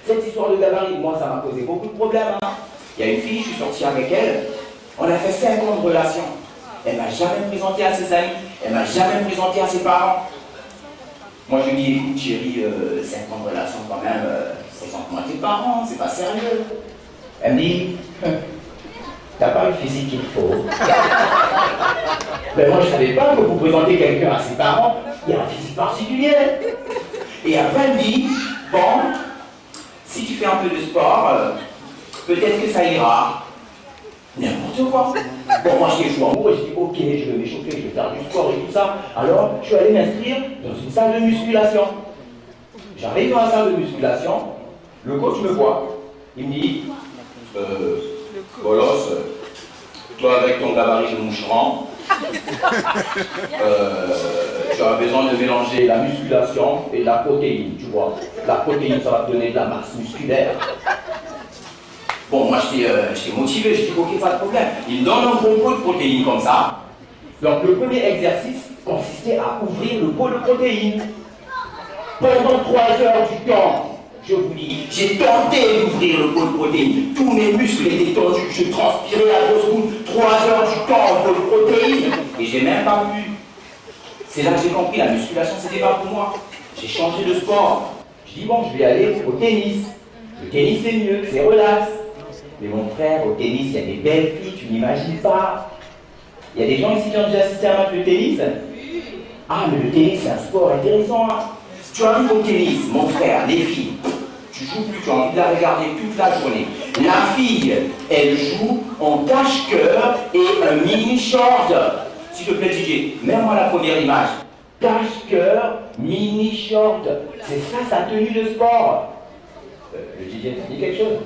Cette histoire de gabarit, moi, ça m'a causé beaucoup de problèmes. Hein. Il y a une fille, je suis sorti avec elle, on a fait 5 ans de relation. Elle m'a jamais présenté à ses amis, elle m'a jamais présenté à ses parents. Moi, je lui dis, écoute, chérie, 5 ans de relation quand même, présente-moi tes parents, c'est pas sérieux. Elle me dit, t'as pas le physique qu'il faut. Mais moi, je savais pas que pour présenter quelqu'un à ses parents, il y a un physique particulier. Et après, elle me dit, bon, si tu fais un peu de sport, peut-être que ça ira. N'importe quoi. Bon, moi, je suis amoureux, je dis, ok, je vais m'échauffer, je vais faire du sport et tout ça. Alors, je suis allé m'inscrire dans une salle de musculation. J'arrive dans la salle de musculation, le coach me voit, il me dit, Bolos, toi avec ton gabarit de moucheron, tu as besoin de mélanger la musculation et la protéine, tu vois. La protéine, ça va te donner de la masse musculaire. Bon, moi, j'étais motivé, je dis, ok, pas de problème. Il me donne un bon pot de protéines comme ça. Donc, le premier exercice consistait à ouvrir le pot de protéines. Pendant 3 heures du temps, je vous dis, j'ai tenté d'ouvrir le pot de protéines. Tous mes muscles étaient tendus, je transpirais à grosse goutte. 3 heures du temps au pot de protéines. Et j'ai même pas pu. C'est là que j'ai compris, la musculation, c'était pas pour moi. J'ai changé de sport. Je dis, bon, je vais aller au tennis. Le tennis, c'est mieux, c'est relax. Mais mon frère, au tennis, il y a des belles filles, tu n'imagines pas. Il y a des gens ici qui ont déjà assisté à un match de tennis. Ah, mais le tennis, c'est un sport intéressant. Hein. Tu arrives au tennis, mon frère, les filles, tu joues plus, tu as envie de la regarder toute la journée. La fille, elle joue en cache-cœur et un mini-short. S'il te plaît, DJ, mets-moi la première image. Cache-cœur, mini-short. C'est ça, sa tenue de sport. Le DJ, ça dit quelque chose?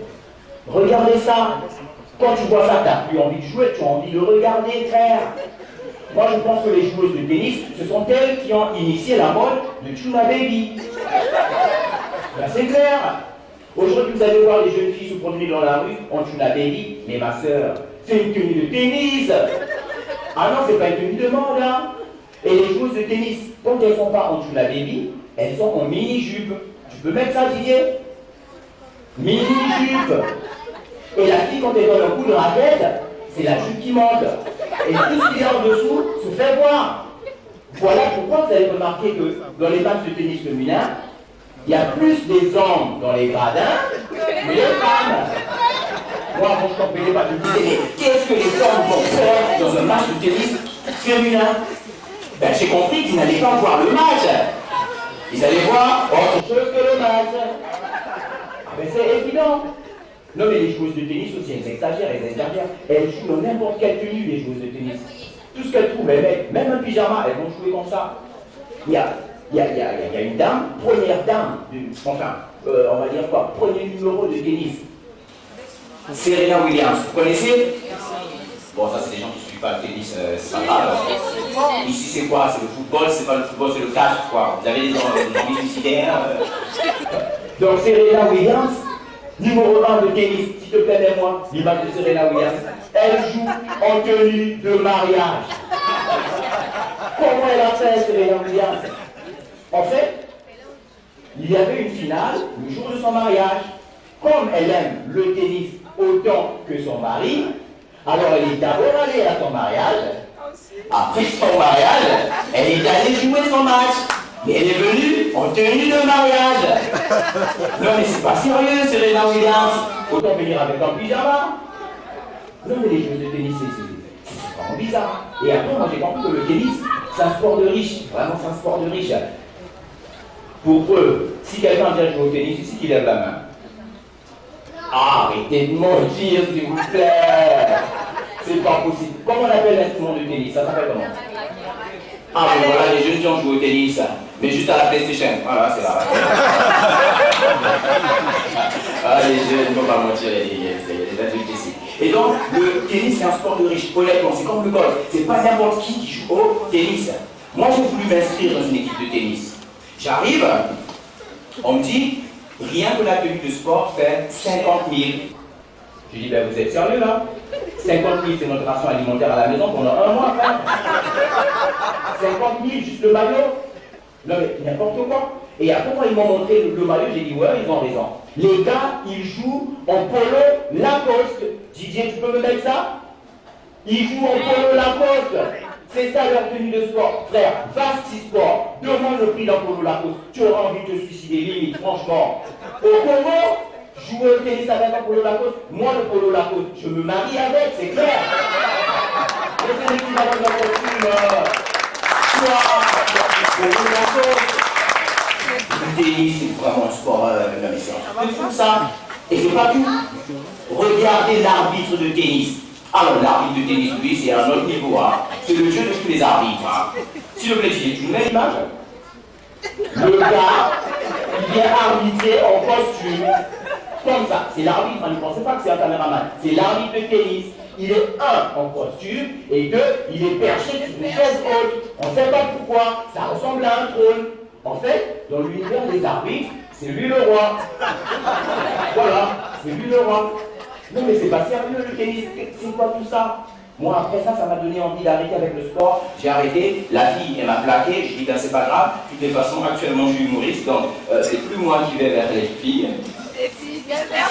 Regardez ça. Quand tu vois ça, tu n'as plus envie de jouer, tu as envie de regarder faire. Moi, je pense que les joueuses de tennis, ce sont elles qui ont initié la mode de Tuna Baby. Ben, c'est clair. Aujourd'hui, vous allez voir les jeunes filles se promener dans la rue en Tuna Baby. Mais ma soeur, c'est une tenue de tennis. Ah non, c'est pas une tenue de mode. Hein. Et les joueuses de tennis, quand elles ne sont pas en Tuna Baby, elles sont en mini-jupe. Tu peux mettre ça, Didier? Mini-jupe. Et la fille, quand elle donne un coup de raquette, c'est la jupe qui monte. Et tout ce qu'il y a en dessous se fait voir. Voilà pourquoi vous avez remarqué que dans les matchs de tennis féminin, il y a plus des hommes dans les gradins que les femmes. Moi, quand je comprenais pas, je me disais, mais qu'est-ce que les hommes vont faire dans un match de tennis féminin? Ben, j'ai compris qu'ils n'allaient pas voir le match. Ils allaient voir autre chose que le match. Mais c'est évident. Non, mais les joueuses de tennis aussi, elles exagèrent. Elles jouent dans n'importe quelle tenue, les joueuses de tennis. Tout ce qu'elles trouvent, elles mettent, même un pyjama, elles vont jouer comme ça. Il y a une dame, première dame, on va dire quoi, premier numéro de tennis. Serena Williams, vous connaissez? Bon, ça, c'est des gens qui ne suivent pas le tennis, c'est pas grave. Ici, c'est quoi? C'est le football, c'est pas le football, c'est le catch, quoi. Vous avez des envies suicidaires. Donc, Serena Williams, numéro 1 de tennis, s'il te plaît, mets-moi l'image de Serena Williams. Elle joue en tenue de mariage. Comment elle a fait, Serena Williams? En fait, il y avait une finale le jour de son mariage. Comme elle aime le tennis autant que son mari, alors elle est d'abord allée à son mariage. Après son mariage, elle est allée jouer son match. Mais elle est venue en tenue de mariage. Non mais c'est pas sérieux, Serena Williams. Autant venir avec un pyjama. Non mais les joueuses de tennis, c'est vraiment bizarre. Et après, moi j'ai compris que le tennis, c'est un sport de riche. Vraiment, c'est un sport de riche. Pour eux, si quelqu'un vient jouer au tennis, ici qui lève la main. Arrêtez de mentir, s'il vous plaît. C'est pas possible. Comment on appelle l'instrument de tennis? Ça s'appelle comment? Ah oui, voilà, les jeunes qui ont joué au tennis, mais juste à la PlayStation. Voilà, c'est là. Ah, les jeunes, il ne faut pas mentir, il y a des adultes ici. Et donc, le tennis, c'est un sport de riche. Honnêtement, c'est comme le golf. C'est pas n'importe qui joue au tennis. Moi, j'ai voulu m'inscrire dans une équipe de tennis. J'arrive, on me dit, rien que la tenue de sport fait 50 000. Je dis, ben vous êtes sérieux là? 50 000, c'est notre ration alimentaire à la maison pendant 1 mois, frère. 50 000, juste le maillot? Non mais n'importe quoi. Et après, quand ils m'ont montré le maillot, j'ai dit, ouais, ils ont raison. Les gars, ils jouent en polo Lacoste. Didier, tu peux me mettre ça? Ils jouent en polo Lacoste. C'est ça leur tenue de sport. Frère, vaste sport. Demande le prix d'un polo Lacoste. Tu auras envie de te suicider, limite, franchement. Au Congo, jouer au tennis avec un polo Lacoste. Moi, le polo Lacoste, je me marie avec, c'est clair. Mais c'est l'équivalent d'un costume. Polo Lacoste. Le tennis, c'est vraiment un sport c'est fou ça. Et c'est pas tout. Regardez l'arbitre de tennis. Alors l'arbitre de tennis, lui, c'est un autre niveau. Hein. C'est le jeu de tous les arbitres. Hein. S'il vous plaît, tu mets l'image. Le gars, il vient arbitrer en costume. Comme ça. C'est l'arbitre. Ne pensez pas que c'est un caméraman. C'est l'arbitre de tennis. Il est un en costume et deux, il est perché sur une chaise haute. On ne sait pas pourquoi. Ça ressemble à un trône. En fait, dans l'univers des arbitres, c'est lui le roi. Voilà, c'est lui le roi. Non mais c'est pas sérieux le tennis, c'est quoi tout ça? Moi après ça m'a donné envie d'arrêter avec le sport. J'ai arrêté, la fille elle m'a plaqué, je dis ben c'est pas grave, de toutes les façons actuellement je suis humoriste, donc c'est plus moi qui vais vers les filles. Les filles viennent vers